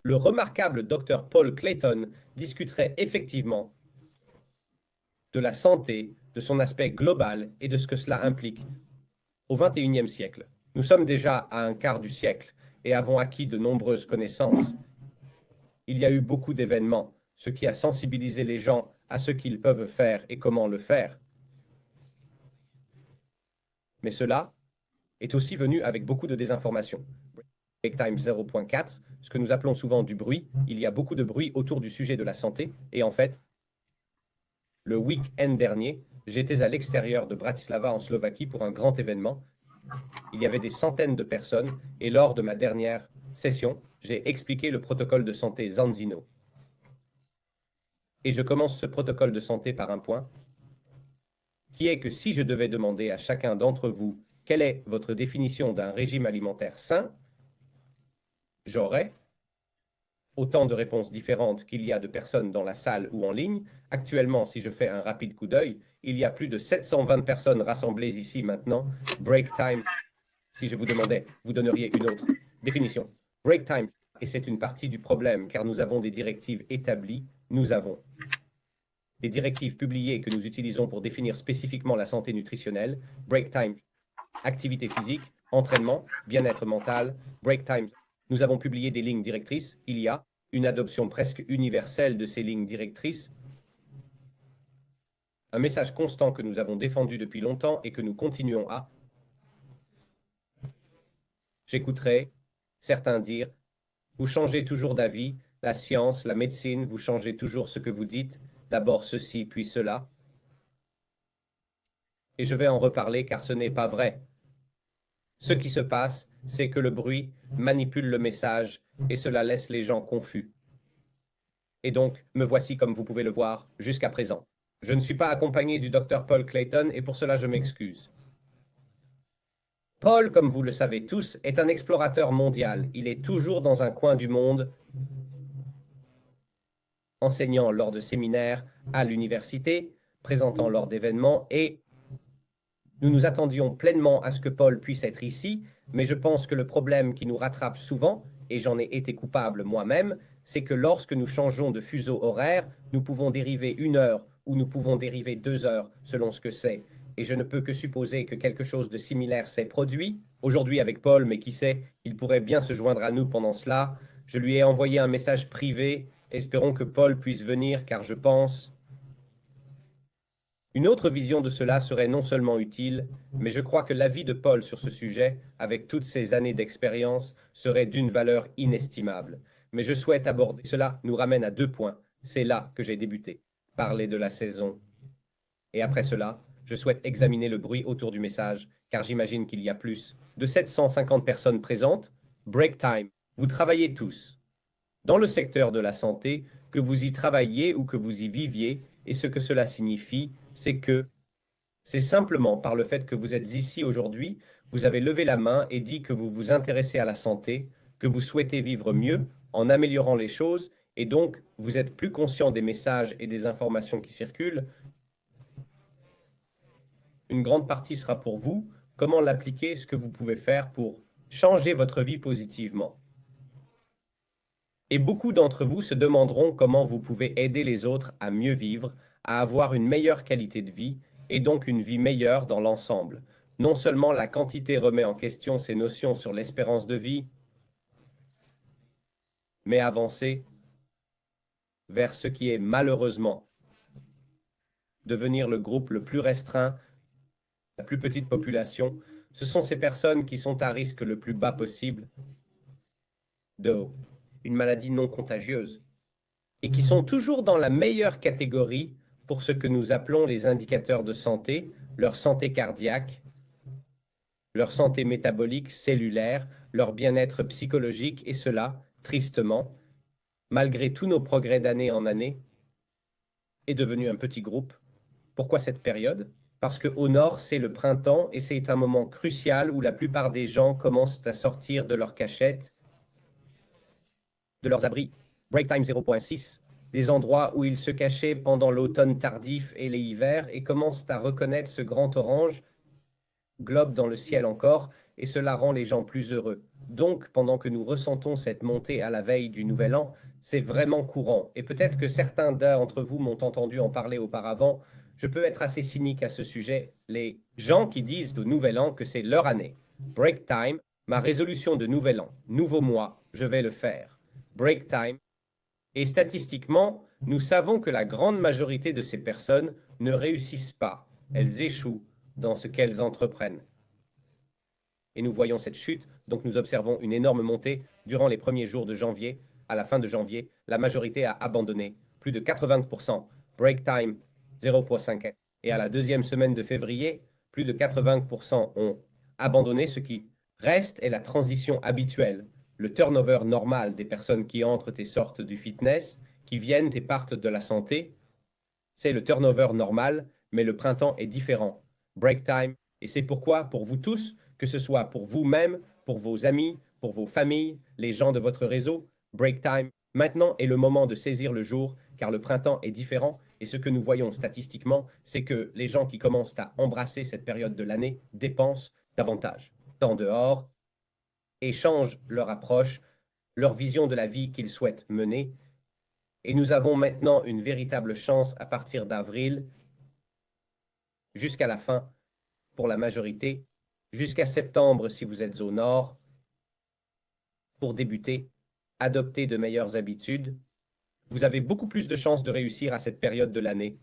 le remarquable Dr Paul Clayton discuterait effectivement de la santé, de son aspect global et de ce que cela implique au XXIe siècle. Nous sommes déjà à un quart du siècle et avons acquis de nombreuses connaissances. Il y a eu beaucoup d'événements, ce qui a sensibilisé les gens à ce qu'ils peuvent faire et comment le faire. Mais cela est aussi venu avec beaucoup de désinformation. Break Time 0.4, ce que nous appelons souvent du bruit, il y a beaucoup de bruit autour du sujet de la santé, et en fait, le week-end dernier, j'étais à l'extérieur de Bratislava en Slovaquie pour un grand événement. Il y avait des centaines de personnes, et lors de ma dernière session, j'ai expliqué le protocole de santé Zanzino. Et je commence ce protocole de santé par un point, qui est que si je devais demander à chacun d'entre vous quelle est votre définition d'un régime alimentaire sain, j'aurais autant de réponses différentes qu'il y a de personnes dans la salle ou en ligne. Actuellement, si je fais un rapide coup d'œil, il y a plus de 720 personnes rassemblées ici maintenant. Break time, si je vous demandais, vous donneriez une autre définition. Break time, et c'est une partie du problème, car nous avons des directives établies, nous avons des directives publiées que nous utilisons pour définir spécifiquement la santé nutritionnelle. Break time, activité physique, entraînement, bien-être mental, break time. Nous avons publié des lignes directrices. Il y a une adoption presque universelle de ces lignes directrices. Un message constant que nous avons défendu depuis longtemps et que nous continuons à. J'écouterai certains dire, vous changez toujours d'avis, la science, la médecine, vous changez toujours ce que vous dites, d'abord ceci, puis cela. Et je vais en reparler car ce n'est pas vrai. Ce qui se passe, c'est que le bruit manipule le message et cela laisse les gens confus. Et donc, me voici comme vous pouvez le voir jusqu'à présent. Je ne suis pas accompagné du docteur Paul Clayton et pour cela je m'excuse. Paul, comme vous le savez tous, est un explorateur mondial. Il est toujours dans un coin du monde, enseignant lors de séminaires à l'université, présentant lors d'événements et nous nous attendions pleinement à ce que Paul puisse être ici, mais je pense que le problème qui nous rattrape souvent, et j'en ai été coupable moi-même, c'est que lorsque nous changeons de fuseau horaire, nous pouvons dériver 1 heure ou nous pouvons dériver 2 heures selon ce que c'est. Et je ne peux que supposer que quelque chose de similaire s'est produit, aujourd'hui avec Paul, mais qui sait, il pourrait bien se joindre à nous pendant cela. Je lui ai envoyé un message privé, espérons que Paul puisse venir, car je pense une autre vision de cela serait non seulement utile, mais je crois que l'avis de Paul sur ce sujet, avec toutes ces années d'expérience, serait d'une valeur inestimable. Mais je souhaite aborder cela nous ramène à 2 points. C'est là que j'ai débuté. Parler de la saison. Et après cela, je souhaite examiner le bruit autour du message, car j'imagine qu'il y a plus de 750 personnes présentes. Break time. Vous travaillez tous dans le secteur de la santé, que vous y travailliez ou que vous y viviez, et ce que cela signifie, c'est que c'est simplement par le fait que vous êtes ici aujourd'hui, vous avez levé la main et dit que vous vous intéressez à la santé, que vous souhaitez vivre mieux en améliorant les choses, et donc vous êtes plus conscient des messages et des informations qui circulent. Une grande partie sera pour vous, comment l'appliquer, ce que vous pouvez faire pour changer votre vie positivement. Et beaucoup d'entre vous se demanderont comment vous pouvez aider les autres à mieux vivre, à avoir une meilleure qualité de vie, et donc une vie meilleure dans l'ensemble. Non seulement la quantité remet en question ces notions sur l'espérance de vie, mais avancer vers ce qui est malheureusement devenir le groupe le plus restreint, la plus petite population. Ce sont ces personnes qui sont à risque le plus bas possible de une maladie non contagieuse, et qui sont toujours dans la meilleure catégorie pour ce que nous appelons les indicateurs de santé, leur santé cardiaque, leur santé métabolique, cellulaire, leur bien-être psychologique, et cela, tristement, malgré tous nos progrès d'année en année, est devenu un petit groupe. Pourquoi cette période? Parce qu'au nord, c'est le printemps et c'est un moment crucial où la plupart des gens commencent à sortir de leurs cachettes, de leurs abris. Break time 0.6, des endroits où ils se cachaient pendant l'automne tardif et les hivers et commencent à reconnaître ce grand orange, globe dans le ciel encore, et cela rend les gens plus heureux. Donc, pendant que nous ressentons cette montée à la veille du Nouvel An, c'est vraiment courant. Et peut-être que certains d'entre vous m'ont entendu en parler auparavant. Je peux être assez cynique à ce sujet. Les gens qui disent au Nouvel An que c'est leur année. Break time, ma résolution de Nouvel An, nouveau mois, je vais le faire. Break time. Et statistiquement, nous savons que la grande majorité de ces personnes ne réussissent pas. Elles échouent dans ce qu'elles entreprennent. Et nous voyons cette chute, donc nous observons une énorme montée durant les premiers jours de janvier. À la fin de janvier, la majorité a abandonné, plus de 80%, break time 0,5. Et à la deuxième semaine de février, plus de 80% ont abandonné. Ce qui reste est la transition habituelle, le turnover normal des personnes qui entrent et sortent du fitness, qui viennent et partent de la santé. C'est le turnover normal, mais le printemps est différent. Break time. Et c'est pourquoi, pour vous tous, que ce soit pour vous-même, pour vos amis, pour vos familles, les gens de votre réseau, break time, maintenant est le moment de saisir le jour, car le printemps est différent. Et ce que nous voyons statistiquement, c'est que les gens qui commencent à embrasser cette période de l'année dépensent davantage. Temps dehors, et changent leur approche, leur vision de la vie qu'ils souhaitent mener. Et nous avons maintenant une véritable chance à partir d'avril jusqu'à la fin pour la majorité, jusqu'à septembre si vous êtes au nord, pour débuter, adopter de meilleures habitudes. Vous avez beaucoup plus de chances de réussir à cette période de l'année.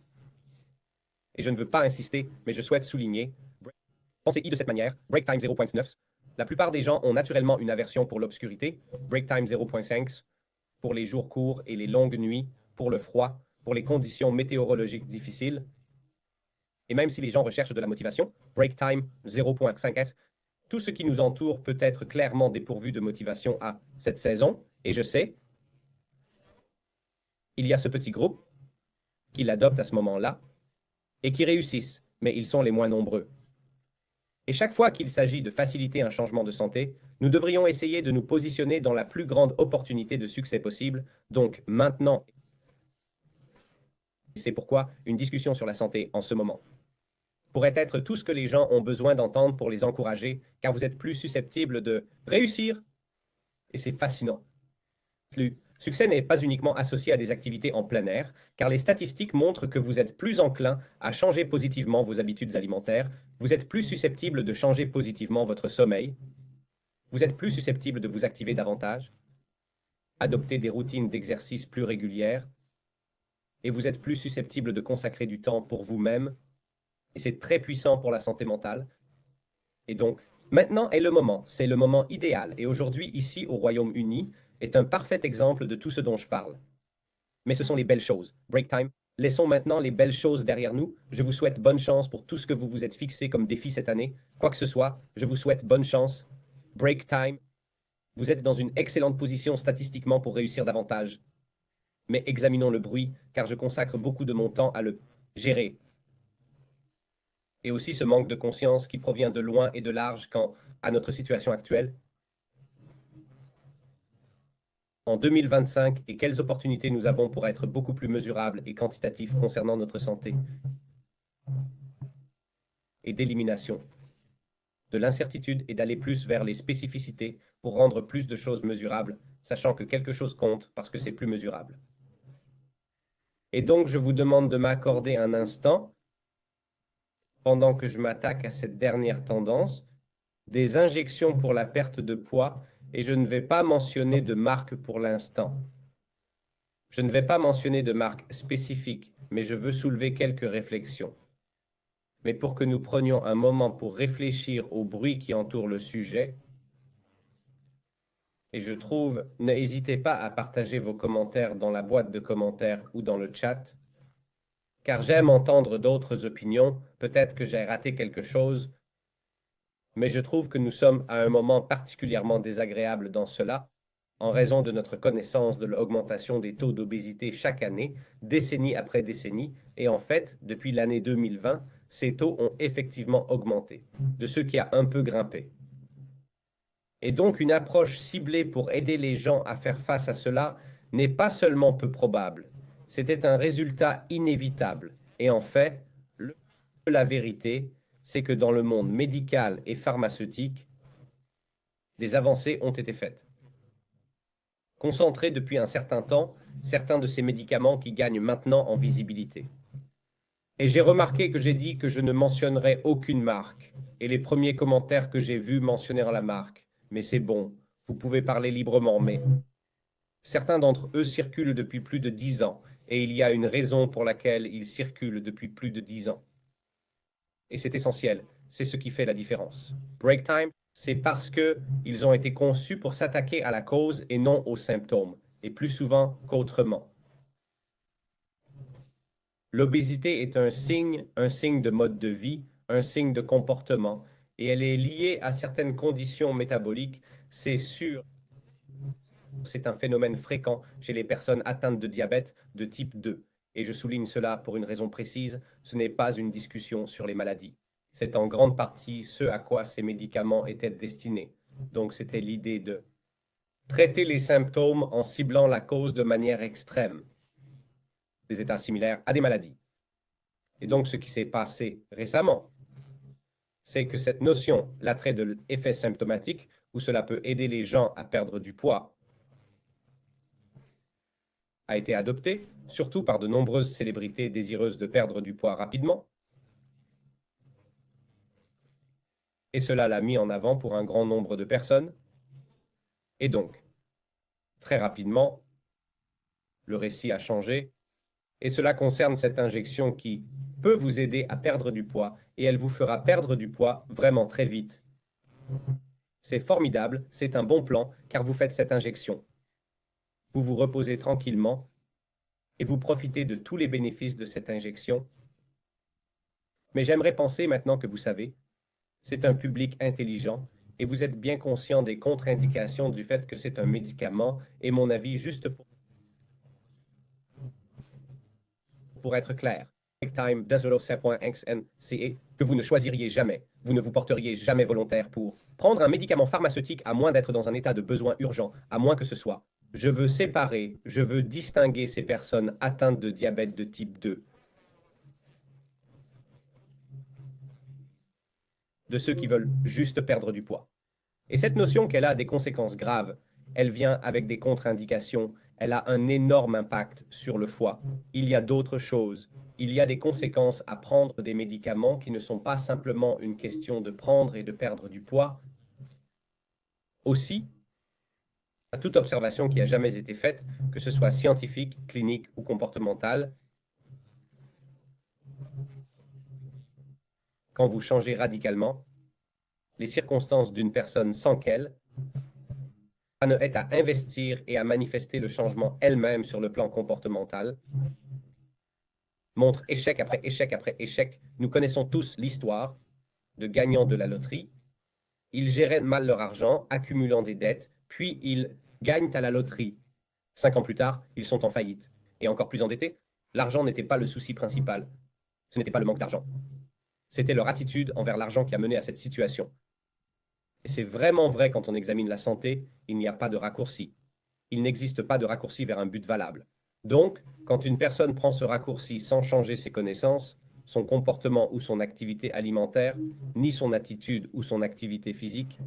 Et je ne veux pas insister, mais je souhaite souligner, pensez-y de cette manière, break time 0.9. La plupart des gens ont naturellement une aversion pour l'obscurité, break time 0.5, pour les jours courts et les longues nuits, pour le froid, pour les conditions météorologiques difficiles. Et même si les gens recherchent de la motivation, break time 0.5s, tout ce qui nous entoure peut être clairement dépourvu de motivation à cette saison. Et je sais, il y a ce petit groupe qui l'adopte à ce moment-là et qui réussissent, mais ils sont les moins nombreux. Et chaque fois qu'il s'agit de faciliter un changement de santé, nous devrions essayer de nous positionner dans la plus grande opportunité de succès possible. Donc maintenant, c'est pourquoi une discussion sur la santé en ce moment pourrait être tout ce que les gens ont besoin d'entendre pour les encourager, car vous êtes plus susceptibles de réussir. Et c'est fascinant. Le succès n'est pas uniquement associé à des activités en plein air, car les statistiques montrent que vous êtes plus enclin à changer positivement vos habitudes alimentaires, vous êtes plus susceptible de changer positivement votre sommeil, vous êtes plus susceptible de vous activer davantage, adopter des routines d'exercice plus régulières, et vous êtes plus susceptible de consacrer du temps pour vous-même, et c'est très puissant pour la santé mentale. Et donc, maintenant est le moment, c'est le moment idéal, et aujourd'hui, ici au Royaume-Uni, est un parfait exemple de tout ce dont je parle. Mais ce sont les belles choses. Break time. Laissons maintenant les belles choses derrière nous. Je vous souhaite bonne chance pour tout ce que vous vous êtes fixé comme défi cette année. Quoi que ce soit, je vous souhaite bonne chance. Break time. Vous êtes dans une excellente position statistiquement pour réussir davantage. Mais examinons le bruit, car je consacre beaucoup de mon temps à le gérer. Et aussi ce manque de conscience qui provient de loin et de large quant à notre situation actuelle. En 2025 et quelles opportunités nous avons pour être beaucoup plus mesurables et quantitatifs concernant notre santé et d'élimination de l'incertitude et d'aller plus vers les spécificités pour rendre plus de choses mesurables, sachant que quelque chose compte parce que c'est plus mesurable. Et donc, je vous demande de m'accorder un instant, pendant que je m'attaque à cette dernière tendance, des injections pour la perte de poids, et je ne vais pas mentionner de marque pour l'instant. Je ne vais pas mentionner de marque spécifique, mais je veux soulever quelques réflexions. Mais pour que nous prenions un moment pour réfléchir au bruit qui entoure le sujet, et je trouve, n'hésitez pas à partager vos commentaires dans la boîte de commentaires ou dans le chat, car j'aime entendre d'autres opinions. Peut-être que j'ai raté quelque chose, mais je trouve que nous sommes à un moment particulièrement désagréable dans cela, en raison de notre connaissance de l'augmentation des taux d'obésité chaque année, décennie après décennie, et en fait, depuis l'année 2020, ces taux ont effectivement augmenté, de ce qui a un peu grimpé. Et donc une approche ciblée pour aider les gens à faire face à cela n'est pas seulement peu probable, c'était un résultat inévitable. Et en fait, la vérité, c'est que dans le monde médical et pharmaceutique, Des avancées ont été faites. Concentrés depuis un certain temps, certains de ces médicaments qui gagnent maintenant en visibilité. Et j'ai remarqué que j'ai dit que je ne mentionnerais aucune marque. Et les premiers commentaires que j'ai vus mentionnèrent la marque. Mais c'est bon, vous pouvez parler librement, mais certains d'entre eux circulent depuis plus de 10 ans, et il y a une raison pour laquelle ils circulent depuis plus de 10 ans. Et c'est essentiel, c'est ce qui fait la différence. Break time, c'est parce que ils ont été conçus pour s'attaquer à la cause et non aux symptômes, et plus souvent qu'autrement. L'obésité est un signe de mode de vie, un signe de comportement, et elle est liée à certaines conditions métaboliques, c'est sûr. C'est un phénomène fréquent chez les personnes atteintes de diabète de type 2. Et je souligne cela pour une raison précise, ce n'est pas une discussion sur les maladies. C'est en grande partie ce à quoi ces médicaments étaient destinés. Donc c'était l'idée de traiter les symptômes en ciblant la cause de manière extrême, des états similaires à des maladies. Et donc ce qui s'est passé récemment, c'est que cette notion, l'attrait de l'effet symptomatique, où cela peut aider les gens à perdre du poids, a été adopté, surtout par de nombreuses célébrités désireuses de perdre du poids rapidement, et cela l'a mis en avant pour un grand nombre de personnes, et donc, très rapidement, le récit a changé, et cela concerne cette injection qui peut vous aider à perdre du poids, et elle vous fera perdre du poids vraiment très vite. C'est formidable, c'est un bon plan, car vous faites cette injection. Vous vous reposez tranquillement, et vous profitez de tous les bénéfices de cette injection. Mais j'aimerais penser maintenant que vous savez, c'est un public intelligent et vous êtes bien conscient des contre-indications du fait que c'est un médicament et mon avis juste pour être clair. Time que vous ne choisiriez jamais, vous ne vous porteriez jamais volontaire pour prendre un médicament pharmaceutique à moins d'être dans un état de besoin urgent, à moins que ce soit. Je veux séparer, je veux distinguer ces personnes atteintes de diabète de type 2 de ceux qui veulent juste perdre du poids. Et cette notion qu'elle a des conséquences graves, elle vient avec des contre-indications, elle a un énorme impact sur le foie. Il y a d'autres choses. Il y a des conséquences à prendre des médicaments qui ne sont pas simplement une question de prendre et de perdre du poids. Aussi, à toute observation qui a jamais été faite, que ce soit scientifique, clinique ou comportementale, quand vous changez radicalement les circonstances d'une personne sans qu'elle, ne est à investir et à manifester le changement elle-même sur le plan comportemental, montre échec après échec après échec. Nous connaissons tous l'histoire de gagnants de la loterie. Ils géraient mal leur argent, accumulant des dettes, puis ils gagnent à la loterie. 5 ans plus tard, ils sont en faillite. Et encore plus endettés, l'argent n'était pas le souci principal. Ce n'était pas le manque d'argent. C'était leur attitude envers l'argent qui a mené à cette situation. Et c'est vraiment vrai quand on examine la santé, il n'y a pas de raccourci. Il n'existe pas de raccourci vers un but valable. Donc, quand une personne prend ce raccourci sans changer ses connaissances, son comportement ou son activité alimentaire, ni son attitude ou son activité physique,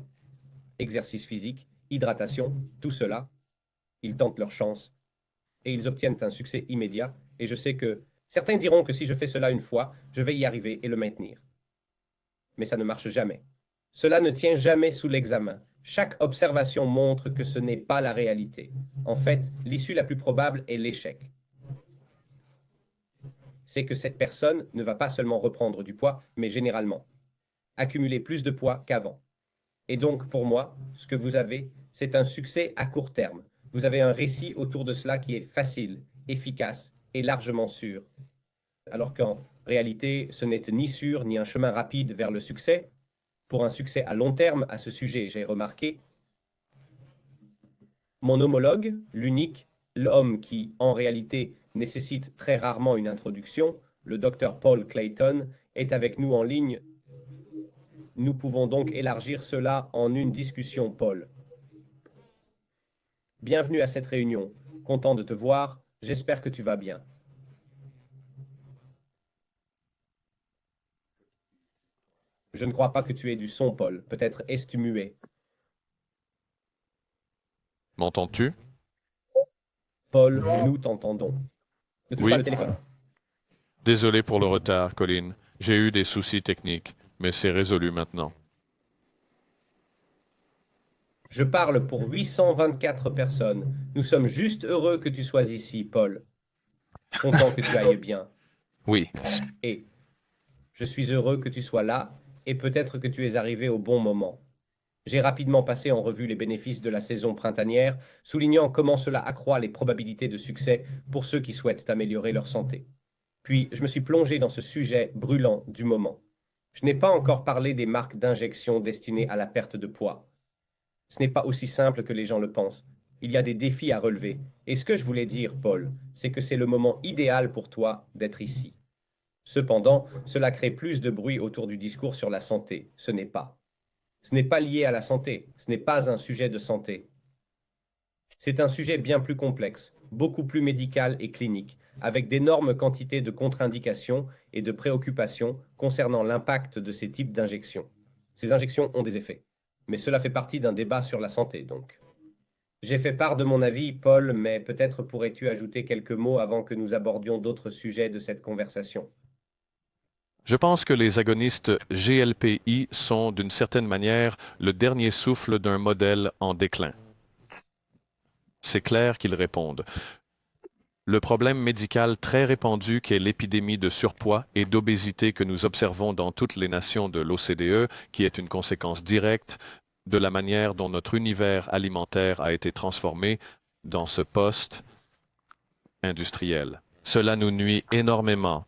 exercice physique, hydratation, tout cela, ils tentent leur chance et ils obtiennent un succès immédiat. Et je sais que certains diront que si je fais cela une fois, je vais y arriver et le maintenir. Mais ça ne marche jamais. Cela ne tient jamais sous l'examen. Chaque observation montre que ce n'est pas la réalité. En fait, l'issue la plus probable est l'échec. C'est que cette personne ne va pas seulement reprendre du poids, mais généralement accumuler plus de poids qu'avant. Et donc, pour moi, ce que vous avez, c'est un succès à court terme. Vous avez un récit autour de cela qui est facile, efficace et largement sûr. Alors qu'en réalité, ce n'est ni sûr ni un chemin rapide vers le succès. Pour un succès à long terme à ce sujet, j'ai remarqué, mon homologue, l'unique, l'homme qui, en réalité, nécessite très rarement une introduction, le docteur Paul Clayton, est avec nous en ligne. Nous pouvons donc élargir cela en une discussion, Paul. Bienvenue à cette réunion. Content de te voir. J'espère que tu vas bien. Je ne crois pas que tu aies du son, Paul. Peut-être es-tu muet. M'entends-tu? Paul, nous t'entendons. Ne touche pas Oui. le téléphone. Désolé pour le retard, Colin. J'ai eu des soucis techniques, mais c'est résolu maintenant. Je parle pour 824 personnes. Nous sommes juste heureux que tu sois ici, Paul. Content que tu ailles bien. Oui. Et je suis heureux que tu sois là et peut-être que tu es arrivé au bon moment. J'ai rapidement passé en revue les bénéfices de la saison printanière, soulignant comment cela accroît les probabilités de succès pour ceux qui souhaitent améliorer leur santé. Puis, je me suis plongé dans ce sujet brûlant du moment. Je n'ai pas encore parlé des marques d'injection destinées à la perte de poids. Ce n'est pas aussi simple que les gens le pensent. Il y a des défis à relever. Et ce que je voulais dire, Paul, c'est que c'est le moment idéal pour toi d'être ici. Cependant, cela crée plus de bruit autour du discours sur la santé. Ce n'est pas. Ce n'est pas lié à la santé. Ce n'est pas un sujet de santé. C'est un sujet bien plus complexe, beaucoup plus médical et clinique, avec d'énormes quantités de contre-indications et de préoccupations concernant l'impact de ces types d'injections. Ces injections ont des effets, mais cela fait partie d'un débat sur la santé, donc. J'ai fait part de mon avis, Paul, mais peut-être pourrais-tu ajouter quelques mots avant que nous abordions d'autres sujets de cette conversation. Je pense que les agonistes GLPI sont d'une certaine manière le dernier souffle d'un modèle en déclin. C'est clair qu'ils répondent. Le problème médical très répandu qu'est l'épidémie de surpoids et d'obésité que nous observons dans toutes les nations de l'OCDE, qui est une conséquence directe de la manière dont notre univers alimentaire a été transformé dans ce post-industriel. Cela nous nuit énormément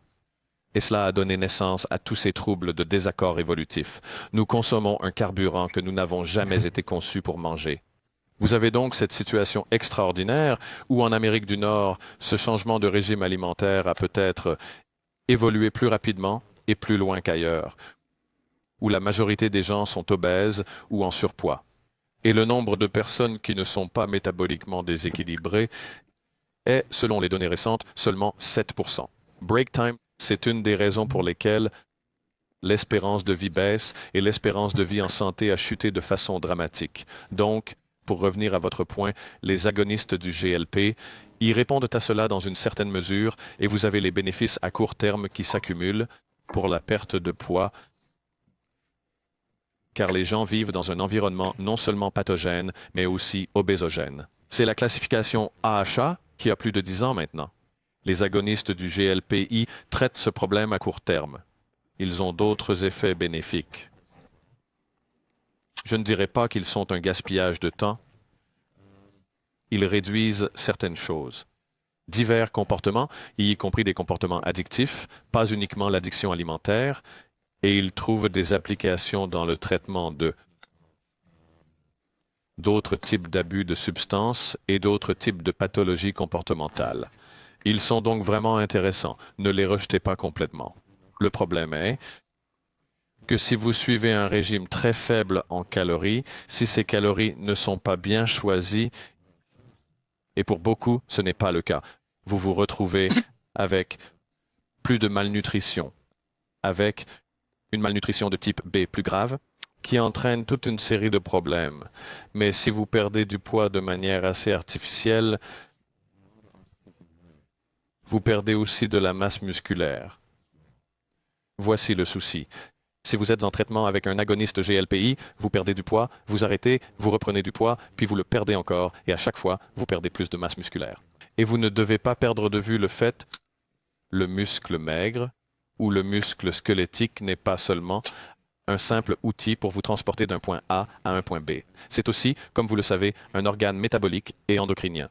et cela a donné naissance à tous ces troubles de désaccord évolutif. Nous consommons un carburant que nous n'avons jamais été conçus pour manger. Vous avez donc cette situation extraordinaire où en Amérique du Nord, ce changement de régime alimentaire a peut-être évolué plus rapidement et plus loin qu'ailleurs, où la majorité des gens sont obèses ou en surpoids. Et le nombre de personnes qui ne sont pas métaboliquement déséquilibrées est, selon les données récentes, seulement 7%. Break time, c'est une des raisons pour lesquelles l'espérance de vie baisse et l'espérance de vie en santé a chuté de façon dramatique. Donc, pour revenir à votre point, les agonistes du GLP y répondent à cela dans une certaine mesure et vous avez les bénéfices à court terme qui s'accumulent pour la perte de poids car les gens vivent dans un environnement non seulement pathogène mais aussi obésogène. C'est la classification AHA qui a plus de 10 ans maintenant. Les agonistes du GLPI traitent ce problème à court terme. Ils ont d'autres effets bénéfiques. Je ne dirais pas qu'ils sont un gaspillage de temps. Ils réduisent certaines choses. Divers comportements, y compris des comportements addictifs, pas uniquement l'addiction alimentaire, et ils trouvent des applications dans le traitement de d'autres types d'abus de substances et d'autres types de pathologies comportementales. Ils sont donc vraiment intéressants. Ne les rejetez pas complètement. Le problème est que si vous suivez un régime très faible en calories, si ces calories ne sont pas bien choisies, et pour beaucoup, ce n'est pas le cas, vous vous retrouvez avec plus de malnutrition, avec une malnutrition de type B plus grave, qui entraîne toute une série de problèmes. Mais si vous perdez du poids de manière assez artificielle, vous perdez aussi de la masse musculaire. Voici le souci. Si vous êtes en traitement avec un agoniste GLPI, vous perdez du poids, vous arrêtez, vous reprenez du poids, puis vous le perdez encore, et à chaque fois, vous perdez plus de masse musculaire. Et vous ne devez pas perdre de vue le fait, le muscle maigre ou le muscle squelettique n'est pas seulement un simple outil pour vous transporter d'un point A à un point B. C'est aussi, comme vous le savez, un organe métabolique et endocrinien.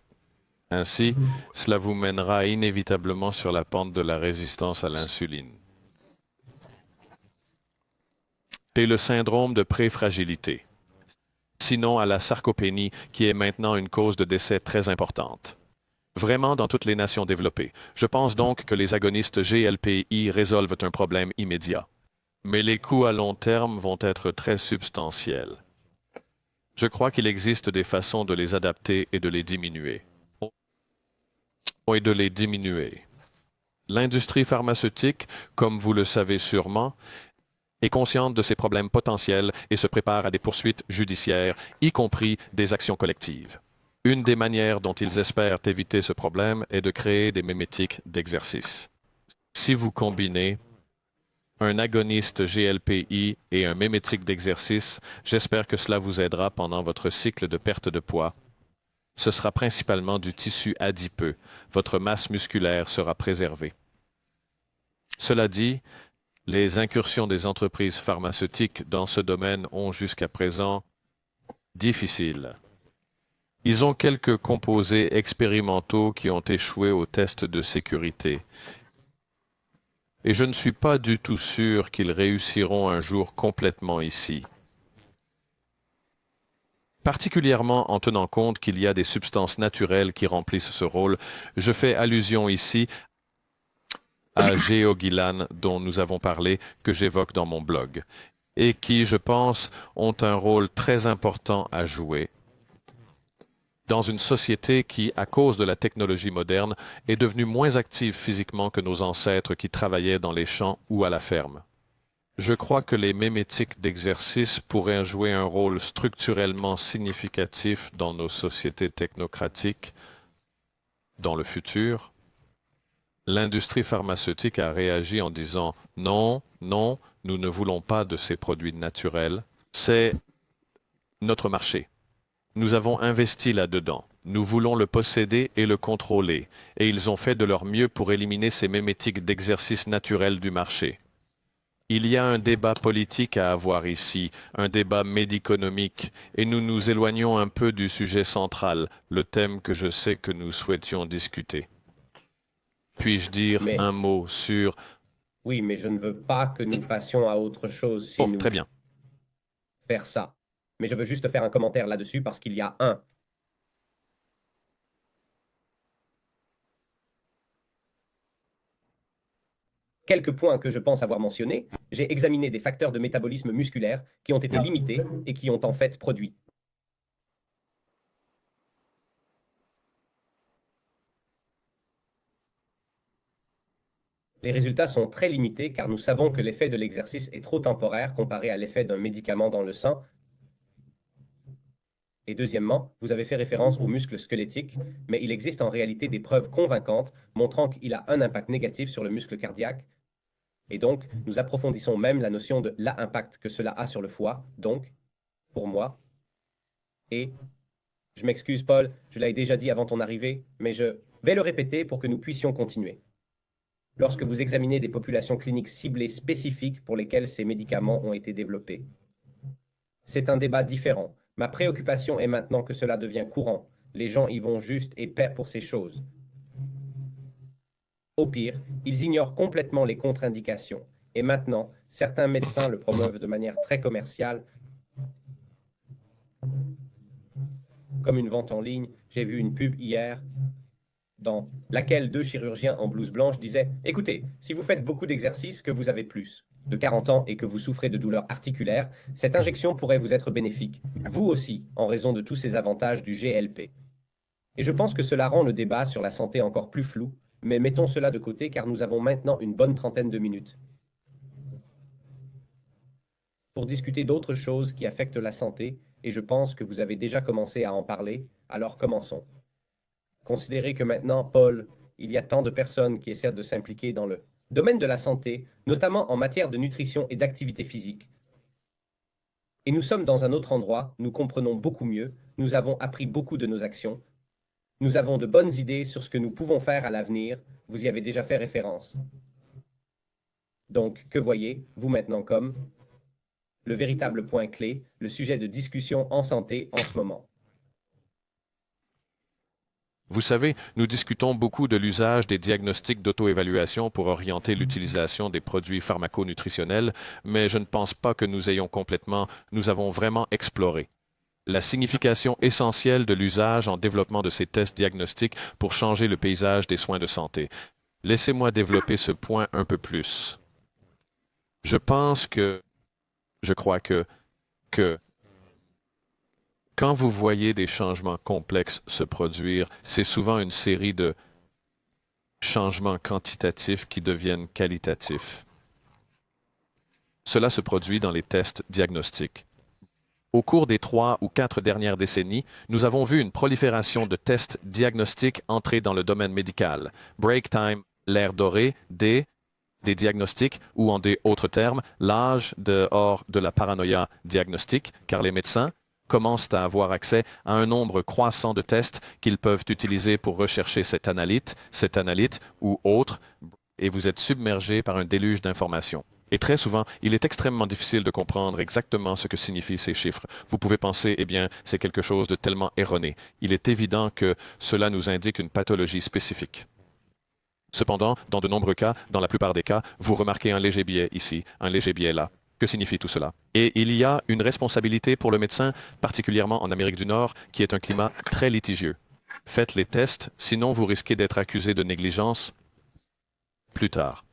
Ainsi, cela vous mènera inévitablement sur la pente de la résistance à l'insuline. C'est le syndrome de préfragilité, sinon à la sarcopénie qui est maintenant une cause de décès très importante. Vraiment dans toutes les nations développées. Je pense donc que les agonistes GLPI résolvent un problème immédiat. Mais les coûts à long terme vont être très substantiels. Je crois qu'il existe des façons de les adapter et de les diminuer. L'industrie pharmaceutique, comme vous le savez sûrement, est consciente de ces problèmes potentiels et se prépare à des poursuites judiciaires, y compris des actions collectives. Une des manières dont ils espèrent éviter ce problème est de créer des mémétiques d'exercice. Si vous combinez un agoniste GLP-1 et un mémétique d'exercice, j'espère que cela vous aidera pendant votre cycle de perte de poids. Ce sera principalement du tissu adipeux. Votre masse musculaire sera préservée. Cela dit, les incursions des entreprises pharmaceutiques dans ce domaine ont jusqu'à présent difficile. Ils ont quelques composés expérimentaux qui ont échoué au test de sécurité. Et je ne suis pas du tout sûr qu'ils réussiront un jour complètement ici. Particulièrement en tenant compte qu'il y a des substances naturelles qui remplissent ce rôle. Je fais allusion ici à Géogilane dont nous avons parlé, que j'évoque dans mon blog, et qui, je pense, ont un rôle très important à jouer dans une société qui, à cause de la technologie moderne, est devenue moins active physiquement que nos ancêtres qui travaillaient dans les champs ou à la ferme. Je crois que les mémétiques d'exercice pourraient jouer un rôle structurellement significatif dans nos sociétés technocratiques dans le futur. L'industrie pharmaceutique a réagi en disant non, non, nous ne voulons pas de ces produits naturels. C'est notre marché. Nous avons investi là-dedans. Nous voulons le posséder et le contrôler. Et ils ont fait de leur mieux pour éliminer ces mémétiques d'exercice naturel du marché. Il y a un débat politique à avoir ici, un débat médiconomique, et nous nous éloignons un peu du sujet central, le thème que je sais que nous souhaitions discuter. Puis-je dire Mais un mot sur... oui, mais je ne veux pas que nous passions à autre chose si Oh, nous très bien. faire ça. Mais je veux juste faire un commentaire là-dessus parce qu'il y a quelques points que je pense avoir mentionnés. J'ai examiné des facteurs de métabolisme musculaire qui ont été limités et qui ont en fait produit. Les résultats sont très limités car nous savons que l'effet de l'exercice est trop temporaire comparé à l'effet d'un médicament dans le sang. Et deuxièmement, vous avez fait référence aux muscles squelettiques, mais il existe en réalité des preuves convaincantes montrant qu'il a un impact négatif sur le muscle cardiaque. Et donc, nous approfondissons même la notion de l'impact que cela a sur le foie, donc, pour moi. Et je m'excuse, Paul, je l'avais déjà dit avant ton arrivée, mais je vais le répéter pour que nous puissions continuer. Lorsque vous examinez des populations cliniques ciblées spécifiques pour lesquelles ces médicaments ont été développés, c'est un débat différent. Ma préoccupation est maintenant que cela devient courant. Les gens y vont juste et paient pour ces choses. Au pire, ils ignorent complètement les contre-indications. Et maintenant, certains médecins le promeuvent de manière très commerciale, comme une vente en ligne. J'ai vu une pub hier dans laquelle deux chirurgiens en blouse blanche disaient « Écoutez, si vous faites beaucoup d'exercices, que vous avez plus de 40 ans et que vous souffrez de douleurs articulaires, cette injection pourrait vous être bénéfique, vous aussi, en raison de tous ces avantages du GLP. » Et je pense que cela rend le débat sur la santé encore plus flou, mais mettons cela de côté car nous avons maintenant une bonne trentaine de minutes pour discuter d'autres choses qui affectent la santé, et je pense que vous avez déjà commencé à en parler, alors commençons. Considérez que maintenant, Paul, il y a tant de personnes qui essaient de s'impliquer dans le domaine de la santé, notamment en matière de nutrition et d'activité physique. Et nous sommes dans un autre endroit, nous comprenons beaucoup mieux, nous avons appris beaucoup de nos actions, nous avons de bonnes idées sur ce que nous pouvons faire à l'avenir, vous y avez déjà fait référence. Donc, que voyez-vous maintenant comme le véritable point clé, le sujet de discussion en santé en ce moment? Vous savez, nous discutons beaucoup de l'usage des diagnostics d'auto-évaluation pour orienter l'utilisation des produits pharmaconutritionnels, mais je ne pense pas que nous avons vraiment exploré la signification essentielle de l'usage en développement de ces tests diagnostiques pour changer le paysage des soins de santé. Laissez-moi développer ce point un peu plus. Je crois que quand vous voyez des changements complexes se produire, c'est souvent une série de changements quantitatifs qui deviennent qualitatifs. Cela se produit dans les tests diagnostiques. Au cours des 3 ou 4 dernières décennies, nous avons vu une prolifération de tests diagnostiques entrer dans le domaine médical. Break time, l'ère dorée, des diagnostics, ou en d'autres termes, l'âge hors de la paranoïa diagnostique, car les médecins commencent à avoir accès à un nombre croissant de tests qu'ils peuvent utiliser pour rechercher cet analyte ou autre, et vous êtes submergé par un déluge d'informations. Et très souvent, il est extrêmement difficile de comprendre exactement ce que signifient ces chiffres. Vous pouvez penser, eh bien, c'est quelque chose de tellement erroné. Il est évident que cela nous indique une pathologie spécifique. Cependant, dans de nombreux cas, dans la plupart des cas, vous remarquez un léger biais ici, un léger biais là. Que signifie tout cela? Et il y a une responsabilité pour le médecin, particulièrement en Amérique du Nord, qui est un climat très litigieux. Faites les tests, sinon vous risquez d'être accusé de négligence plus tard.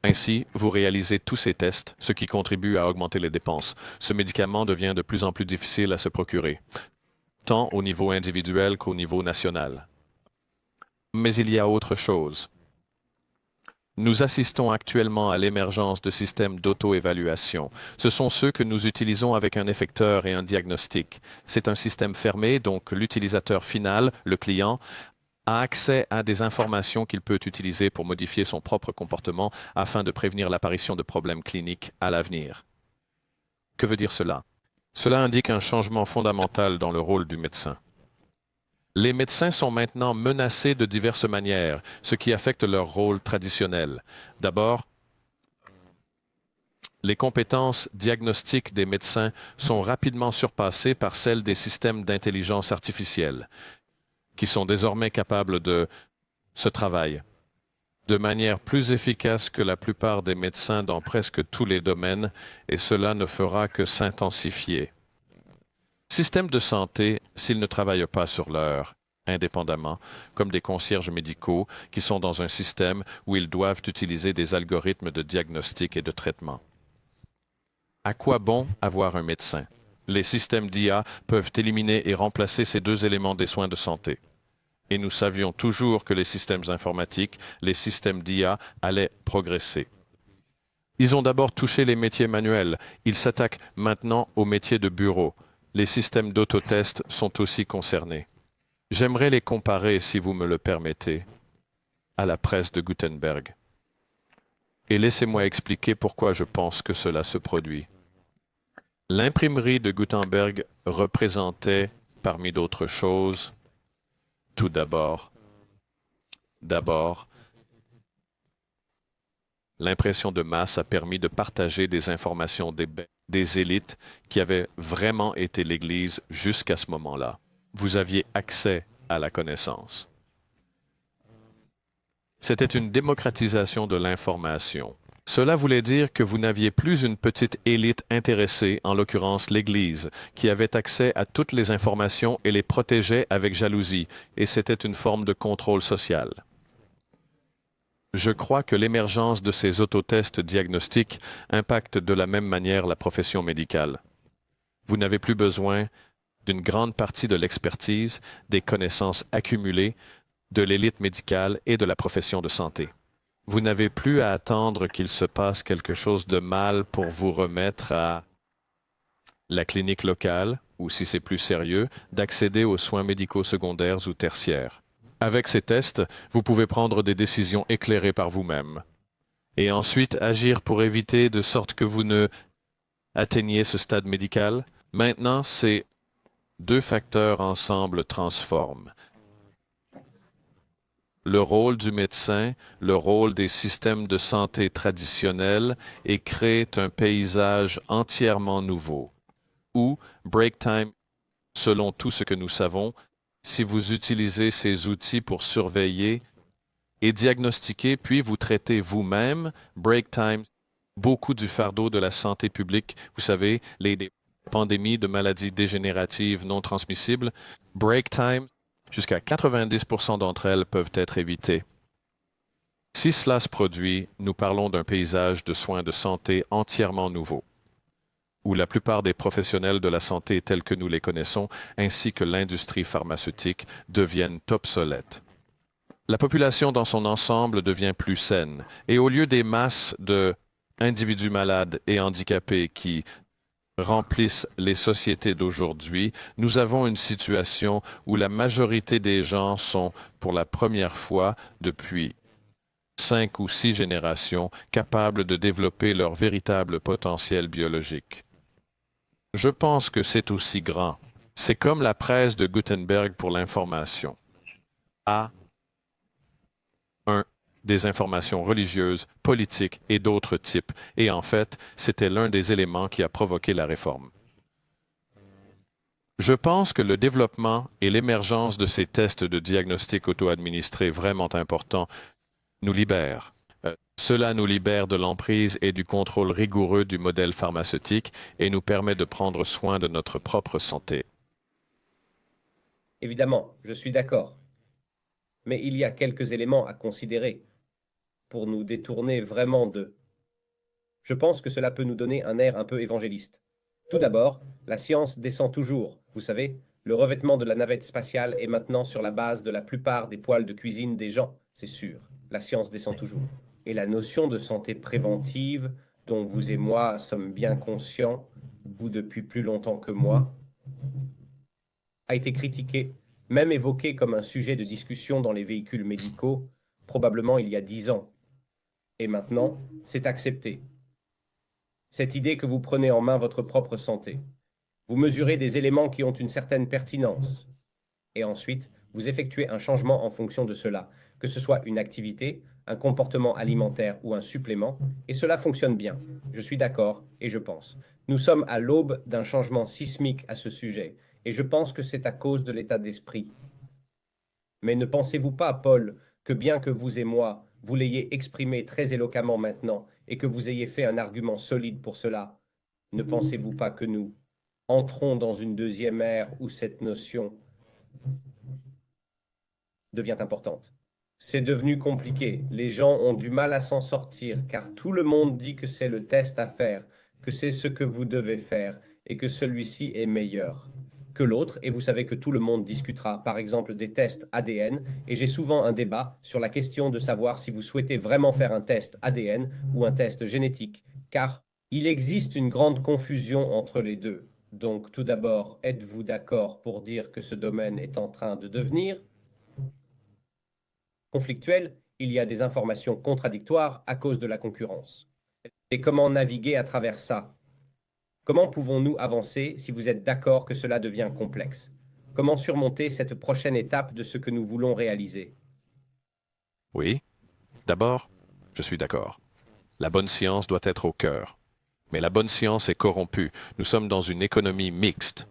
Ainsi, vous réalisez tous ces tests, ce qui contribue à augmenter les dépenses. Ce médicament devient de plus en plus difficile à se procurer, tant au niveau individuel qu'au niveau national. Mais il y a autre chose. Nous assistons actuellement à l'émergence de systèmes d'auto-évaluation. Ce sont ceux que nous utilisons avec un effecteur et un diagnostic. C'est un système fermé, donc l'utilisateur final, le client, a accès à des informations qu'il peut utiliser pour modifier son propre comportement afin de prévenir l'apparition de problèmes cliniques à l'avenir. Que veut dire cela? Cela indique un changement fondamental dans le rôle du médecin. Les médecins sont maintenant menacés de diverses manières, ce qui affecte leur rôle traditionnel. D'abord, les compétences diagnostiques des médecins sont rapidement surpassées par celles des systèmes d'intelligence artificielle, qui sont désormais capables de ce travail de manière plus efficace que la plupart des médecins dans presque tous les domaines, et cela ne fera que s'intensifier. Systèmes de santé, s'ils ne travaillent pas sur l'heure, indépendamment, comme des concierges médicaux qui sont dans un système où ils doivent utiliser des algorithmes de diagnostic et de traitement. À quoi bon avoir un médecin? Les systèmes d'IA peuvent éliminer et remplacer ces deux éléments des soins de santé. Et nous savions toujours que les systèmes informatiques, les systèmes d'IA allaient progresser. Ils ont d'abord touché les métiers manuels. Ils s'attaquent maintenant aux métiers de bureau. Les systèmes d'autotest sont aussi concernés. J'aimerais les comparer, si vous me le permettez, à la presse de Gutenberg. Et laissez-moi expliquer pourquoi je pense que cela se produit. L'imprimerie de Gutenberg représentait, parmi d'autres choses, tout d'abord, l'impression de masse a permis de partager des informations des élites qui avaient vraiment été l'Église jusqu'à ce moment-là. Vous aviez accès à la connaissance. C'était une démocratisation de l'information. Cela voulait dire que vous n'aviez plus une petite élite intéressée, en l'occurrence l'Église, qui avait accès à toutes les informations et les protégeait avec jalousie, et c'était une forme de contrôle social. Je crois que l'émergence de ces autotests diagnostiques impacte de la même manière la profession médicale. Vous n'avez plus besoin d'une grande partie de l'expertise, des connaissances accumulées, de l'élite médicale et de la profession de santé. Vous n'avez plus à attendre qu'il se passe quelque chose de mal pour vous remettre à la clinique locale, ou si c'est plus sérieux, d'accéder aux soins médicaux secondaires ou tertiaires. Avec ces tests, vous pouvez prendre des décisions éclairées par vous-même. Et ensuite agir pour éviter de sorte que vous ne atteigniez ce stade médical. Maintenant, ces deux facteurs ensemble transforment le rôle du médecin, le rôle des systèmes de santé traditionnels et créent un paysage entièrement nouveau, où break time, selon tout ce que nous savons, si vous utilisez ces outils pour surveiller et diagnostiquer, puis vous traitez vous-même, break time, beaucoup du fardeau de la santé publique, vous savez, les pandémies de maladies dégénératives non transmissibles, break time, jusqu'à 90% d'entre elles peuvent être évitées. Si cela se produit, nous parlons d'un paysage de soins de santé entièrement nouveau, où la plupart des professionnels de la santé tels que nous les connaissons, ainsi que l'industrie pharmaceutique, deviennent obsolètes. La population dans son ensemble devient plus saine, et au lieu des masses d'individus malades et handicapés qui remplissent les sociétés d'aujourd'hui, nous avons une situation où la majorité des gens sont, pour la première fois depuis 5 ou 6 générations, capables de développer leur véritable potentiel biologique. Je pense que c'est aussi grand. C'est comme la presse de Gutenberg pour l'information. A. 1. Des informations religieuses, politiques et d'autres types. Et en fait, c'était l'un des éléments qui a provoqué la réforme. Je pense que le développement et l'émergence de ces tests de diagnostic auto-administrés vraiment importants nous libèrent. Cela nous libère de l'emprise et du contrôle rigoureux du modèle pharmaceutique et nous permet de prendre soin de notre propre santé. Évidemment, je suis d'accord. Mais il y a quelques éléments à considérer pour nous détourner vraiment de. Je pense que cela peut nous donner un air un peu évangéliste. Tout d'abord, la science descend toujours. Vous savez, le revêtement de la navette spatiale est maintenant sur la base de la plupart des poêles de cuisine des gens, c'est sûr. La science descend toujours. Et la notion de santé préventive, dont vous et moi sommes bien conscients, vous depuis plus longtemps que moi, a été critiquée, même évoquée comme un sujet de discussion dans les véhicules médicaux, probablement il y a 10 ans. Et maintenant, c'est accepté. Cette idée que vous prenez en main votre propre santé. Vous mesurez des éléments qui ont une certaine pertinence. Et ensuite, vous effectuez un changement en fonction de cela, que ce soit une activité, un comportement alimentaire ou un supplément, et cela fonctionne bien. Je suis d'accord et je pense. Nous sommes à l'aube d'un changement sismique à ce sujet, et je pense que c'est à cause de l'état d'esprit. Mais ne pensez-vous pas, Paul, que bien que vous et moi, vous l'ayez exprimé très éloquemment maintenant, et que vous ayez fait un argument solide pour cela, ne pensez-vous pas que nous entrons dans une deuxième ère où cette notion devient importante? C'est devenu compliqué. Les gens ont du mal à s'en sortir, car tout le monde dit que c'est le test à faire, que c'est ce que vous devez faire, et que celui-ci est meilleur que l'autre, et vous savez que tout le monde discutera, par exemple, des tests ADN, et j'ai souvent un débat sur la question de savoir si vous souhaitez vraiment faire un test ADN ou un test génétique, car il existe une grande confusion entre les deux. Donc, tout d'abord, êtes-vous d'accord pour dire que ce domaine est en train de devenir conflictuel? Il y a des informations contradictoires à cause de la concurrence. Et comment naviguer à travers ça? Comment pouvons-nous avancer si vous êtes d'accord que cela devient complexe? Comment surmonter cette prochaine étape de ce que nous voulons réaliser? Oui, d'abord, je suis d'accord. La bonne science doit être au cœur. Mais la bonne science est corrompue. Nous sommes dans une économie mixte.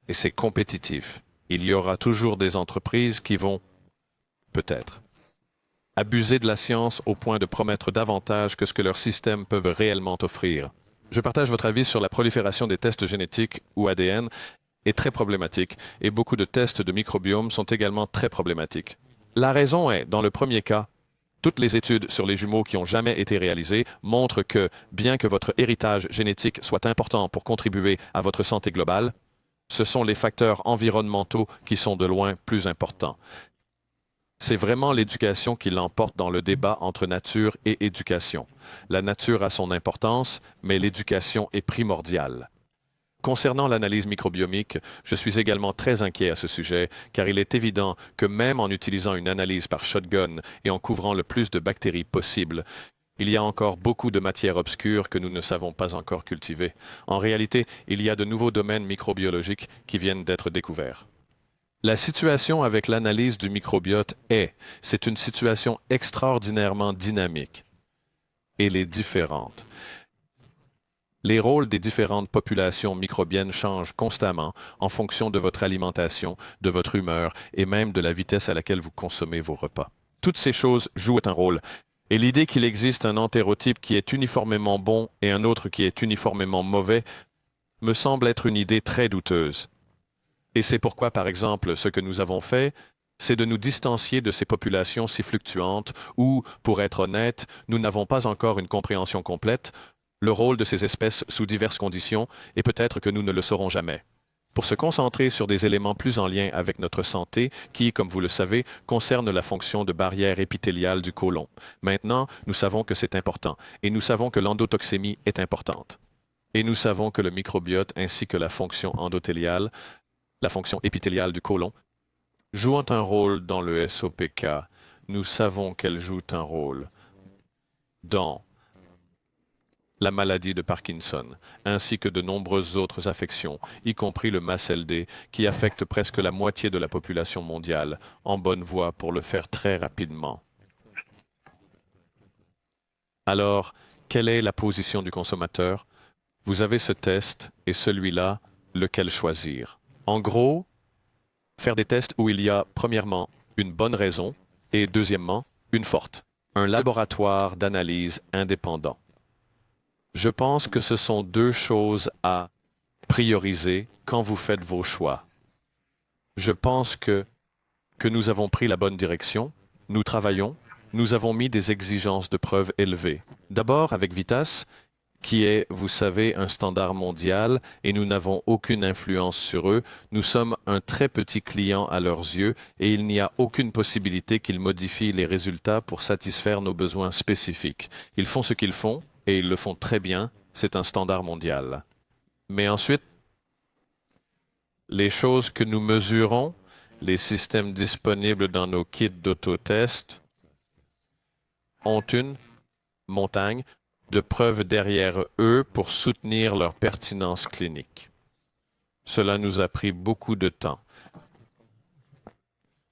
Et c'est compétitif. Il y aura toujours des entreprises qui vont, peut-être, abuser de la science au point de promettre davantage que ce que leurs systèmes peuvent réellement offrir. Je partage votre avis sur la prolifération des tests génétiques ou ADN est très problématique et beaucoup de tests de microbiome sont également très problématiques. La raison est, dans le premier cas, toutes les études sur les jumeaux qui ont jamais été réalisées montrent que, bien que votre héritage génétique soit important pour contribuer à votre santé globale, ce sont les facteurs environnementaux qui sont de loin plus importants. C'est vraiment l'éducation qui l'emporte dans le débat entre nature et éducation. La nature a son importance, mais l'éducation est primordiale. Concernant l'analyse microbiomique, je suis également très inquiet à ce sujet, car il est évident que même en utilisant une analyse par shotgun et en couvrant le plus de bactéries possible, il y a encore beaucoup de matières obscures que nous ne savons pas encore cultiver. En réalité, il y a de nouveaux domaines microbiologiques qui viennent d'être découverts. La situation avec l'analyse du microbiote c'est une situation extraordinairement dynamique. Elle est différente. Les rôles des différentes populations microbiennes changent constamment en fonction de votre alimentation, de votre humeur et même de la vitesse à laquelle vous consommez vos repas. Toutes ces choses jouent un rôle. Et l'idée qu'il existe un entérotype qui est uniformément bon et un autre qui est uniformément mauvais me semble être une idée très douteuse. Et c'est pourquoi, par exemple, ce que nous avons fait, c'est de nous distancier de ces populations si fluctuantes où, pour être honnête, nous n'avons pas encore une compréhension complète, le rôle de ces espèces sous diverses conditions, et peut-être que nous ne le saurons jamais. Pour se concentrer sur des éléments plus en lien avec notre santé, qui, comme vous le savez, concernent la fonction de barrière épithéliale du côlon. Maintenant, nous savons que c'est important, et nous savons que l'endotoxémie est importante. Et nous savons que le microbiote ainsi que la fonction endothéliale, la fonction épithéliale du côlon, jouant un rôle dans le SOPK. Nous savons qu'elles jouent un rôle dans la maladie de Parkinson, ainsi que de nombreuses autres affections, y compris le MASLD, qui affecte presque la moitié de la population mondiale, en bonne voie pour le faire très rapidement. Alors, quelle est la position du consommateur? Vous avez ce test et celui-là, lequel choisir? En gros, faire des tests où il y a, premièrement, une bonne raison et, deuxièmement, une forte. Un laboratoire d'analyse indépendant. Je pense que ce sont deux choses à prioriser quand vous faites vos choix. Je pense que nous avons pris la bonne direction, nous travaillons, nous avons mis des exigences de preuve élevées. D'abord avec Vitas, qui est, vous savez, un standard mondial et nous n'avons aucune influence sur eux. Nous sommes un très petit client à leurs yeux et il n'y a aucune possibilité qu'ils modifient les résultats pour satisfaire nos besoins spécifiques. Ils font ce qu'ils font et ils le font très bien. C'est un standard mondial. Mais ensuite, les choses que nous mesurons, les systèmes disponibles dans nos kits d'autotest, ont une montagne de preuves derrière eux pour soutenir leur pertinence clinique. Cela nous a pris beaucoup de temps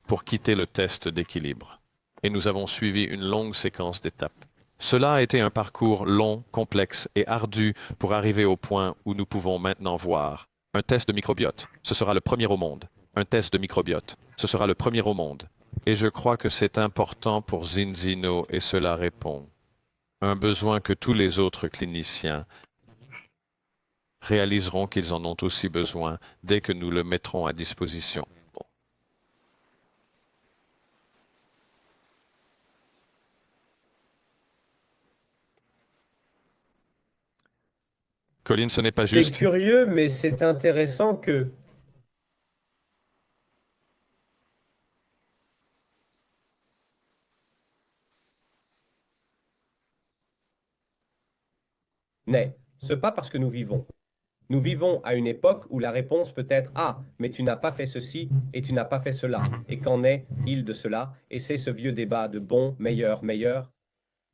pour quitter le test d'équilibre et nous avons suivi une longue séquence d'étapes. Cela a été un parcours long, complexe et ardu pour arriver au point où nous pouvons maintenant voir un test de microbiote. Ce sera le premier au monde. Un test de microbiote. Ce sera le premier au monde. Et je crois que c'est important pour Zinzino et cela répond un besoin que tous les autres cliniciens réaliseront qu'ils en ont aussi besoin dès que nous le mettrons à disposition. Colin, ce n'est pas C'est juste. curieux, mais c'est intéressant que n'est. Ce pas parce que nous vivons. Nous vivons à une époque où la réponse peut être ah, mais tu n'as pas fait ceci et tu n'as pas fait cela. Et qu'en est-il de cela? Et c'est ce vieux débat de bon, meilleur, meilleur.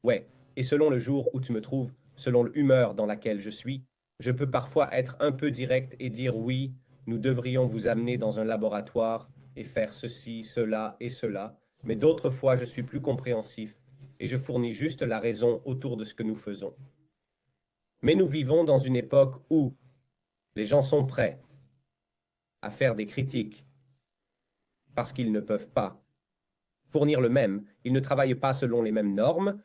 Ouais, et selon le jour où tu me trouves, selon l'humeur dans laquelle je suis, je peux parfois être un peu direct et dire oui, nous devrions vous amener dans un laboratoire et faire ceci, cela et cela, mais d'autres fois je suis plus compréhensif et je fournis juste la raison autour de ce que nous faisons. Mais nous vivons dans une époque où les gens sont prêts à faire des critiques parce qu'ils ne peuvent pas fournir le même, ils ne travaillent pas selon les mêmes normes,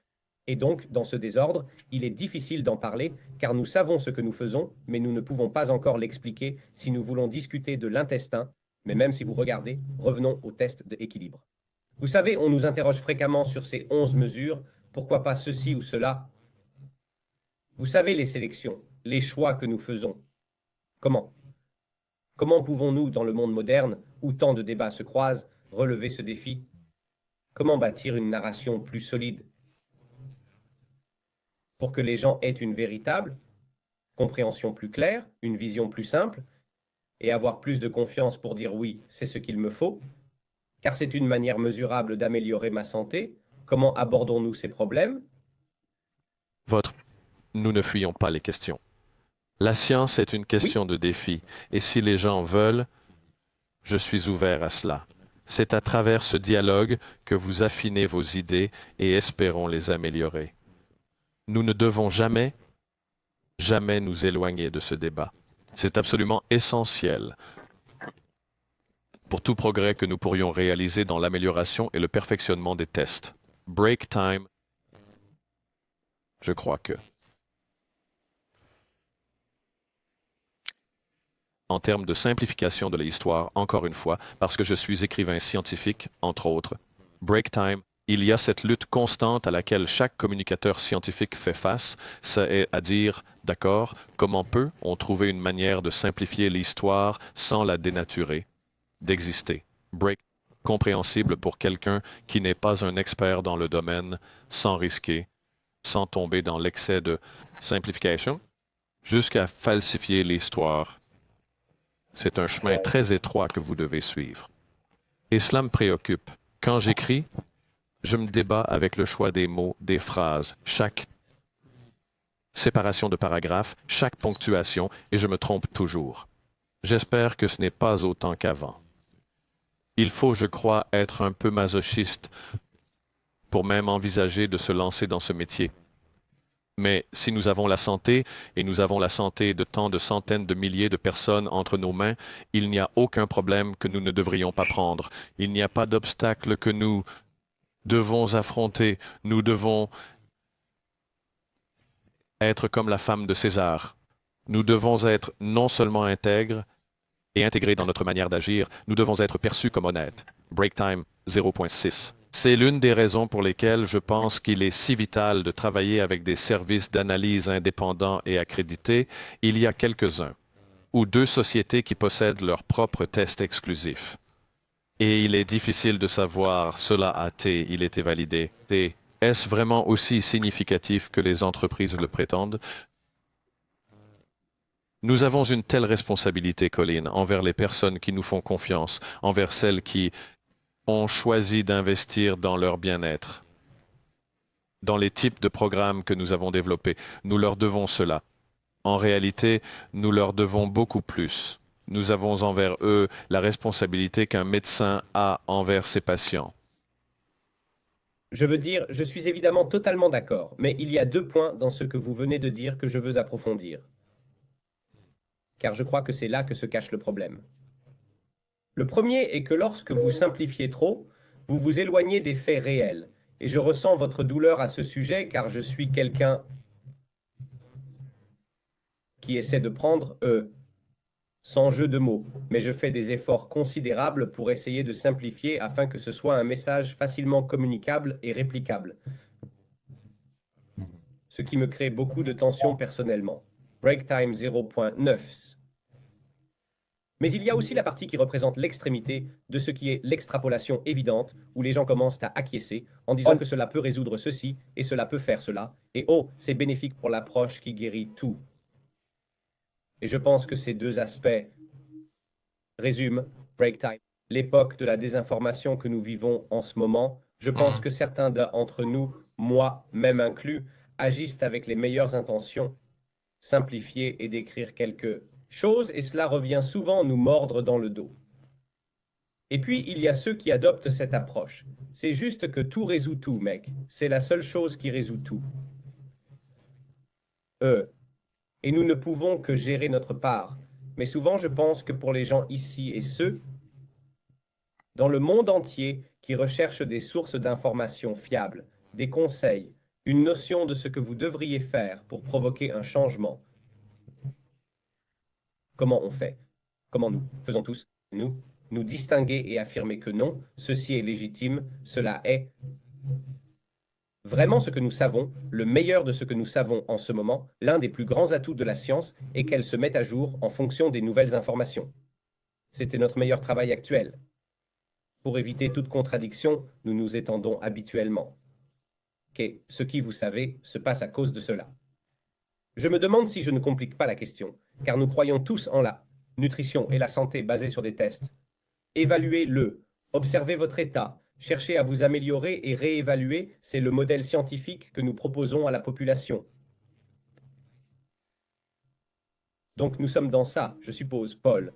et donc, dans ce désordre, il est difficile d'en parler, car nous savons ce que nous faisons, mais nous ne pouvons pas encore l'expliquer si nous voulons discuter de l'intestin, mais même si vous regardez, revenons au test d'équilibre. Vous savez, on nous interroge fréquemment sur ces 11 mesures, pourquoi pas ceci ou cela? Vous savez les sélections, les choix que nous faisons. Comment? Comment pouvons-nous, dans le monde moderne, où tant de débats se croisent, relever ce défi? Comment bâtir une narration plus solide pour que les gens aient une véritable compréhension plus claire, une vision plus simple, et avoir plus de confiance pour dire oui, c'est ce qu'il me faut, car c'est une manière mesurable d'améliorer ma santé. Comment abordons-nous ces problèmes? Nous ne fuyons pas les questions. La science est une Oui, question de défi, et si les gens veulent, je suis ouvert à cela. C'est à travers ce dialogue que vous affinez vos idées et espérons les améliorer. Nous ne devons jamais, jamais nous éloigner de ce débat. C'est absolument essentiel pour tout progrès que nous pourrions réaliser dans l'amélioration et le perfectionnement des tests. Break time, je crois que. En termes de simplification de l'histoire, encore une fois, parce que je suis écrivain scientifique, entre autres. Break time, il y a cette lutte constante à laquelle chaque communicateur scientifique fait face, c'est à dire, d'accord, comment peut-on trouver une manière de simplifier l'histoire sans la dénaturer, d'exister. Break, compréhensible pour quelqu'un qui n'est pas un expert dans le domaine, sans risquer, sans tomber dans l'excès de simplification. jusqu'à falsifier l'histoire. C'est un chemin très étroit que vous devez suivre. Et cela me préoccupe. Quand j'écris, je me débat avec le choix des mots, des phrases, chaque séparation de paragraphe, chaque ponctuation, et je me trompe toujours. J'espère que ce n'est pas autant qu'avant. Il faut, je crois, être un peu masochiste pour même envisager de se lancer dans ce métier. Mais si nous avons la santé, et nous avons la santé de tant de centaines de milliers de personnes entre nos mains, il n'y a aucun problème que nous ne devrions pas prendre. Il n'y a pas d'obstacle que nous devons affronter. Nous devons être comme la femme de César. Nous devons être non seulement intègres et intégrés dans notre manière d'agir, nous devons être perçus comme honnêtes. Break time 0.6. C'est l'une des raisons pour lesquelles je pense qu'il est si vital de travailler avec des services d'analyse indépendants et accrédités. Il y a quelques-uns, ou deux sociétés qui possèdent leurs propres tests exclusifs. Et il est difficile de savoir, cela a été validé. Est-ce vraiment aussi significatif que les entreprises le prétendent? Nous avons une telle responsabilité, Colin, envers les personnes qui nous font confiance, envers celles qui ont choisi d'investir dans leur bien-être, dans les types de programmes que nous avons développés. Nous leur devons cela. En réalité, nous leur devons beaucoup plus. Nous avons envers eux la responsabilité qu'un médecin a envers ses patients. Je veux dire, je suis évidemment totalement d'accord, mais il y a deux points dans ce que vous venez de dire que je veux approfondir. Car je crois que c'est là que se cache le problème. Le premier est que lorsque vous simplifiez trop, vous vous éloignez des faits réels. Et je ressens votre douleur à ce sujet car je suis quelqu'un qui essaie de prendre sans jeu de mots, mais je fais des efforts considérables pour essayer de simplifier afin que ce soit un message facilement communicable et réplicable. Ce qui me crée beaucoup de tension personnellement. Break time 0.9. Mais il y a aussi la partie qui représente l'extrémité de ce qui est l'extrapolation évidente, où les gens commencent à acquiescer en disant que cela peut résoudre ceci et cela peut faire cela, et oh, c'est bénéfique pour l'approche qui guérit tout. Et je pense que ces deux aspects résument break time. L'époque de la désinformation que nous vivons en ce moment, je pense que certains d'entre nous, moi même inclus, agissent avec les meilleures intentions, simplifier et décrire quelque chose, et cela revient souvent nous mordre dans le dos. Et puis, il y a ceux qui adoptent cette approche. C'est juste que tout résout tout, mec. C'est la seule chose qui résout tout. Et nous ne pouvons que gérer notre part. Mais souvent, je pense que pour les gens ici et ceux dans le monde entier qui recherchent des sources d'informations fiables, des conseils, une notion de ce que vous devriez faire pour provoquer un changement. Comment on fait? Comment nous faisons tous, nous distinguer et affirmer que non, ceci est légitime, cela est vraiment ce que nous savons, le meilleur de ce que nous savons en ce moment, l'un des plus grands atouts de la science est qu'elle se met à jour en fonction des nouvelles informations. C'était notre meilleur travail actuel. Pour éviter toute contradiction, nous nous étendons habituellement. Ce qui, vous savez, se passe à cause de cela. Je me demande si je ne complique pas la question, car nous croyons tous en la nutrition et la santé basée sur des tests. Évaluez-le, observez votre état, cherchez à vous améliorer et réévaluer, c'est le modèle scientifique que nous proposons à la population. Donc nous sommes dans ça, je suppose, Paul.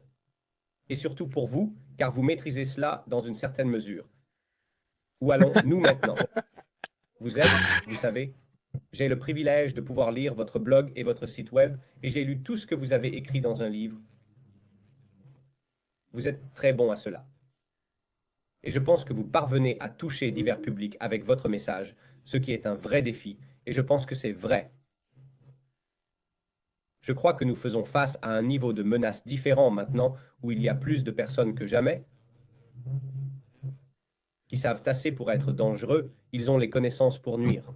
Et surtout pour vous, car vous maîtrisez cela dans une certaine mesure. Où allons-nous maintenant? Vous êtes, vous savez, j'ai le privilège de pouvoir lire votre blog et votre site web, et j'ai lu tout ce que vous avez écrit dans un livre. Vous êtes très bon à cela. Et je pense que vous parvenez à toucher divers publics avec votre message, ce qui est un vrai défi, et je pense que c'est vrai. Je crois que nous faisons face à un niveau de menace différent maintenant, où il y a plus de personnes que jamais, qui savent assez pour être dangereux, ils ont les connaissances pour nuire.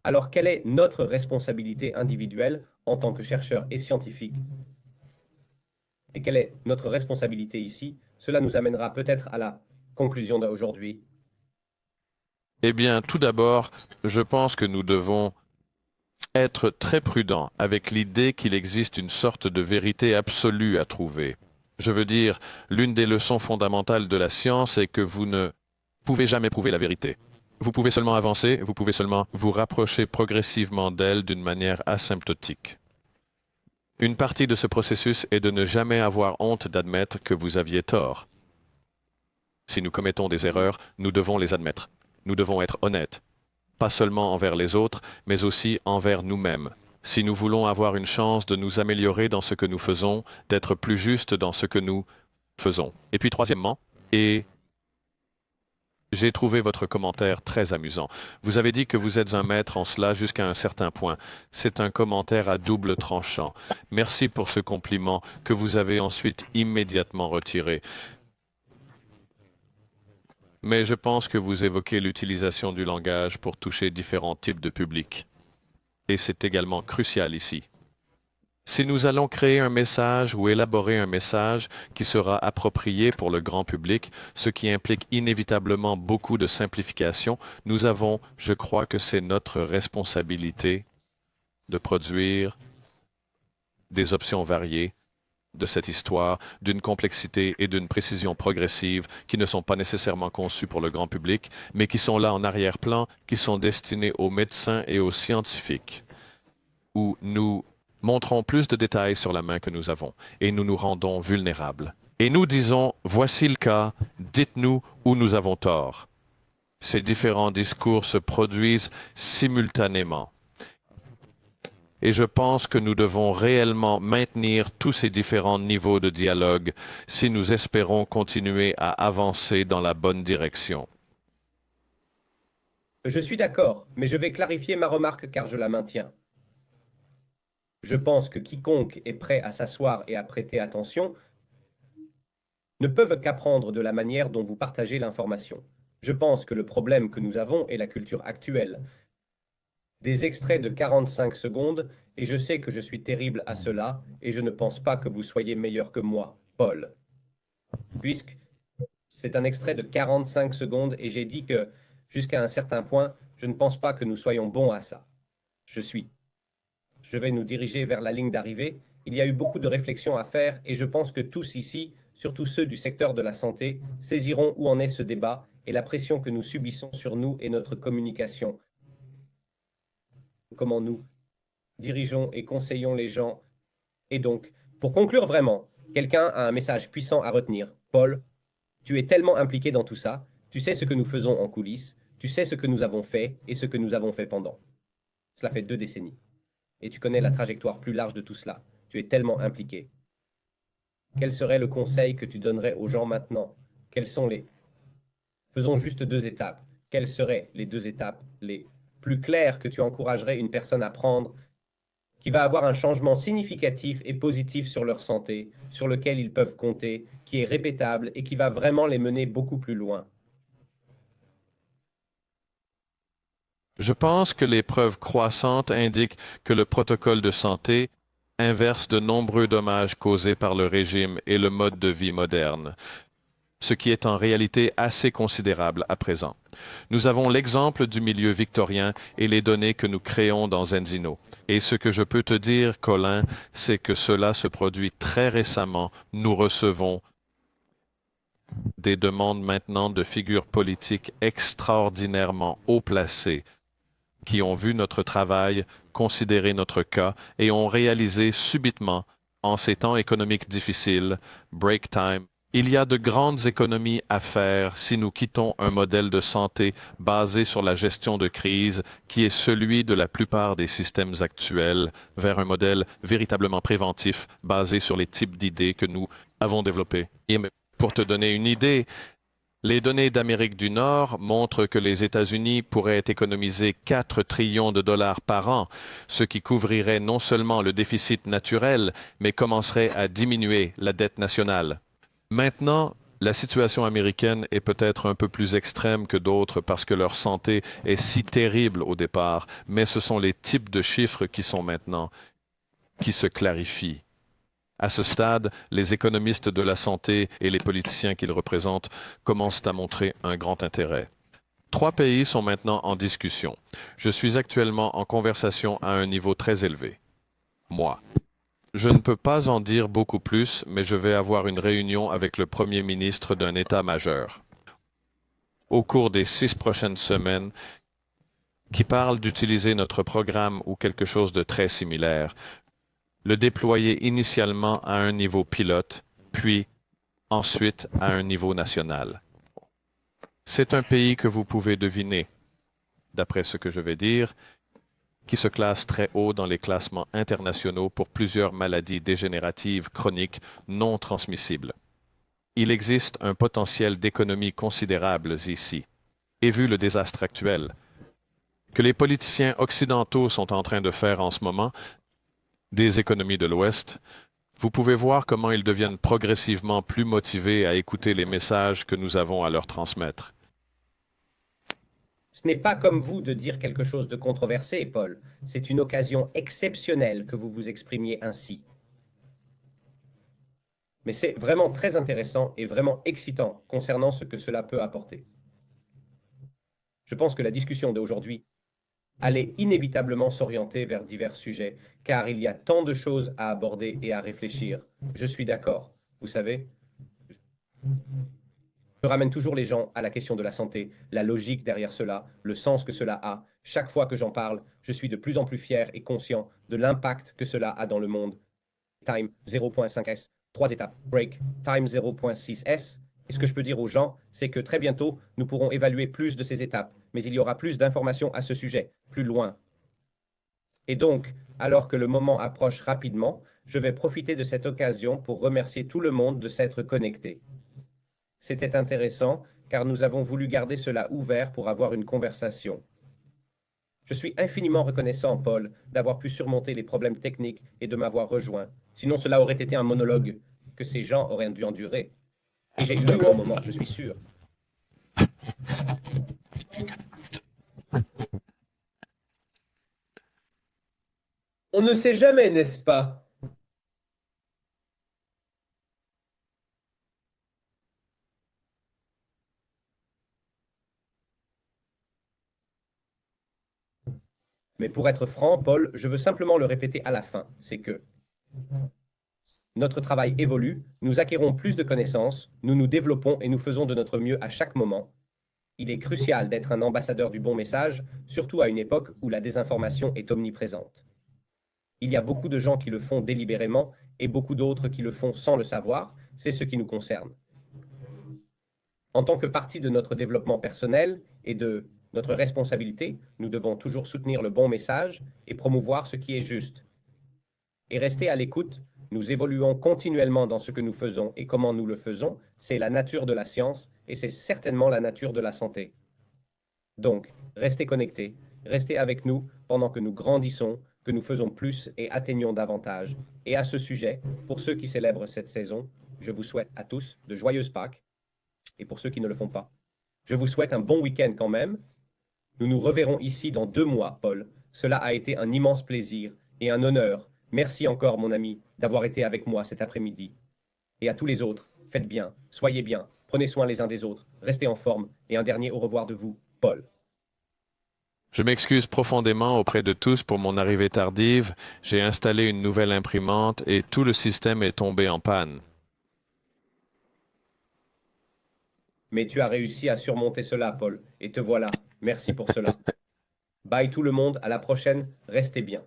Alors quelle est notre responsabilité individuelle en tant que chercheurs et scientifiques? Et quelle est notre responsabilité ici? Cela nous amènera peut-être à la conclusion d'aujourd'hui. Eh bien, tout d'abord, je pense que nous devons être très prudent avec l'idée qu'il existe une sorte de vérité absolue à trouver. Je veux dire, l'une des leçons fondamentales de la science est que vous ne pouvez jamais prouver la vérité. Vous pouvez seulement avancer, vous pouvez seulement vous rapprocher progressivement d'elle d'une manière asymptotique. Une partie de ce processus est de ne jamais avoir honte d'admettre que vous aviez tort. Si nous commettons des erreurs, nous devons les admettre. Nous devons être honnêtes, pas seulement envers les autres, mais aussi envers nous-mêmes. Si nous voulons avoir une chance de nous améliorer dans ce que nous faisons, d'être plus justes dans ce que nous faisons. Et puis troisièmement, et j'ai trouvé votre commentaire très amusant. Vous avez dit que vous êtes un maître en cela jusqu'à un certain point. C'est un commentaire à double tranchant. Merci pour ce compliment que vous avez ensuite immédiatement retiré. Mais je pense que vous évoquez l'utilisation du langage pour toucher différents types de publics. Et c'est également crucial ici. Si nous allons créer un message ou élaborer un message qui sera approprié pour le grand public, ce qui implique inévitablement beaucoup de simplification, nous avons, je crois que c'est notre responsabilité de produire des options variées de cette histoire, d'une complexité et d'une précision progressive qui ne sont pas nécessairement conçues pour le grand public, mais qui sont là en arrière-plan, qui sont destinées aux médecins et aux scientifiques, où nous montrons plus de détails sur la main que nous avons et nous nous rendons vulnérables. Et nous disons, voici le cas, dites-nous où nous avons tort. Ces différents discours se produisent simultanément. Et je pense que nous devons réellement maintenir tous ces différents niveaux de dialogue si nous espérons continuer à avancer dans la bonne direction. Je suis d'accord, mais je vais clarifier ma remarque car je la maintiens. Je pense que quiconque est prêt à s'asseoir et à prêter attention ne peuvent qu'apprendre de la manière dont vous partagez l'information. Je pense que le problème que nous avons est la culture actuelle. Des extraits de 45 secondes, et je sais que je suis terrible à cela, et je ne pense pas que vous soyez meilleur que moi, Paul. Puisque c'est un extrait de 45 secondes, et j'ai dit que, jusqu'à un certain point, je ne pense pas que nous soyons bons à ça. Je vais nous diriger vers la ligne d'arrivée. Il y a eu beaucoup de réflexions à faire, et je pense que tous ici, surtout ceux du secteur de la santé, saisiront où en est ce débat et la pression que nous subissons sur nous et notre communication. Comment nous dirigeons et conseillons les gens. Et donc, pour conclure vraiment, quelqu'un a un message puissant à retenir. Paul, tu es tellement impliqué dans tout ça, tu sais ce que nous faisons en coulisses, tu sais ce que nous avons fait et ce que nous avons fait pendant. Cela fait 2 décennies. Et tu connais la trajectoire plus large de tout cela. Tu es tellement impliqué. Quel serait le conseil que tu donnerais aux gens maintenant? Quelles sont les... Faisons juste 2 étapes. Quelles seraient les 2 étapes les plus claires que tu encouragerais une personne à prendre qui va avoir un changement significatif et positif sur leur santé, sur lequel ils peuvent compter, qui est répétable et qui va vraiment les mener beaucoup plus loin? Je pense que les preuves croissantes indiquent que le protocole de santé inverse de nombreux dommages causés par le régime et le mode de vie moderne, ce qui est en réalité assez considérable à présent. Nous avons l'exemple du milieu victorien et les données que nous créons dans Enzino. Et ce que je peux te dire, Colin, c'est que cela se produit très récemment. Nous recevons des demandes maintenant de figures politiques extraordinairement haut placées qui ont vu notre travail, considéré notre cas et ont réalisé subitement, en ces temps économiques difficiles, break time, il y a de grandes économies à faire si nous quittons un modèle de santé basé sur la gestion de crise qui est celui de la plupart des systèmes actuels vers un modèle véritablement préventif basé sur les types d'idées que nous avons développées. Et pour te donner une idée, les données d'Amérique du Nord montrent que les États-Unis pourraient économiser 4 trillions de dollars par an, ce qui couvrirait non seulement le déficit naturel, mais commencerait à diminuer la dette nationale. Maintenant, la situation américaine est peut-être un peu plus extrême que d'autres parce que leur santé est si terrible au départ, mais ce sont les types de chiffres qui sont maintenant, qui se clarifient. À ce stade, les économistes de la santé et les politiciens qu'ils représentent commencent à montrer un grand intérêt. 3 pays sont maintenant en discussion. Je suis actuellement en conversation à un niveau très élevé. Moi. Je ne peux pas en dire beaucoup plus, mais je vais avoir une réunion avec le Premier ministre d'un État majeur au cours des 6 prochaines semaines qui parle d'utiliser notre programme ou quelque chose de très similaire, le déployer initialement à un niveau pilote, puis ensuite à un niveau national. C'est un pays que vous pouvez deviner, d'après ce que je vais dire, qui se classe très haut dans les classements internationaux pour plusieurs maladies dégénératives chroniques non transmissibles. Il existe un potentiel d'économie considérable ici. Et vu le désastre actuel, que les politiciens occidentaux sont en train de faire en ce moment, des économies de l'Ouest, vous pouvez voir comment ils deviennent progressivement plus motivés à écouter les messages que nous avons à leur transmettre. Ce n'est pas comme vous de dire quelque chose de controversé, Paul. C'est une occasion exceptionnelle que vous vous exprimiez ainsi. Mais c'est vraiment très intéressant et vraiment excitant concernant ce que cela peut apporter. Je pense que la discussion d'aujourd'hui allait inévitablement s'orienter vers divers sujets, car il y a tant de choses à aborder et à réfléchir. Je suis d'accord. Vous savez, je ramène toujours les gens à la question de la santé, la logique derrière cela, le sens que cela a. Chaque fois que j'en parle, je suis de plus en plus fier et conscient de l'impact que cela a dans le monde. Time 0.5S, 3 étapes, break, time 0.6S. Et ce que je peux dire aux gens, c'est que très bientôt, nous pourrons évaluer plus de ces étapes, mais il y aura plus d'informations à ce sujet, plus loin. Et donc, alors que le moment approche rapidement, je vais profiter de cette occasion pour remercier tout le monde de s'être connecté. C'était intéressant, car nous avons voulu garder cela ouvert pour avoir une conversation. Je suis infiniment reconnaissant, Paul, d'avoir pu surmonter les problèmes techniques et de m'avoir rejoint. Sinon, cela aurait été un monologue que ces gens auraient dû endurer. Et j'ai eu un grand moment, je suis sûr. On ne sait jamais, n'est-ce pas? Mais pour être franc, Paul, je veux simplement le répéter à la fin, c'est que notre travail évolue, nous acquérons plus de connaissances, nous nous développons et nous faisons de notre mieux à chaque moment. Il est crucial d'être un ambassadeur du bon message, surtout à une époque où la désinformation est omniprésente. Il y a beaucoup de gens qui le font délibérément et beaucoup d'autres qui le font sans le savoir, c'est ce qui nous concerne. En tant que partie de notre développement personnel et de notre responsabilité, nous devons toujours soutenir le bon message et promouvoir ce qui est juste. Et rester à l'écoute, nous évoluons continuellement dans ce que nous faisons et comment nous le faisons, c'est la nature de la science et c'est certainement la nature de la santé. Donc, restez connectés, restez avec nous pendant que nous grandissons, que nous faisons plus et atteignons davantage. Et à ce sujet, pour ceux qui célèbrent cette saison, je vous souhaite à tous de joyeuses Pâques. Et pour ceux qui ne le font pas, je vous souhaite un bon week-end quand même. Nous nous reverrons ici dans 2 mois, Paul. Cela a été un immense plaisir et un honneur. Merci encore, mon ami, d'avoir été avec moi cet après-midi. Et à tous les autres, faites bien, soyez bien, prenez soin les uns des autres, restez en forme. Et un dernier au revoir de vous, Paul. Je m'excuse profondément auprès de tous pour mon arrivée tardive. J'ai installé une nouvelle imprimante et tout le système est tombé en panne. Mais tu as réussi à surmonter cela, Paul, et te voilà. Merci pour cela. Bye tout le monde, à la prochaine, restez bien.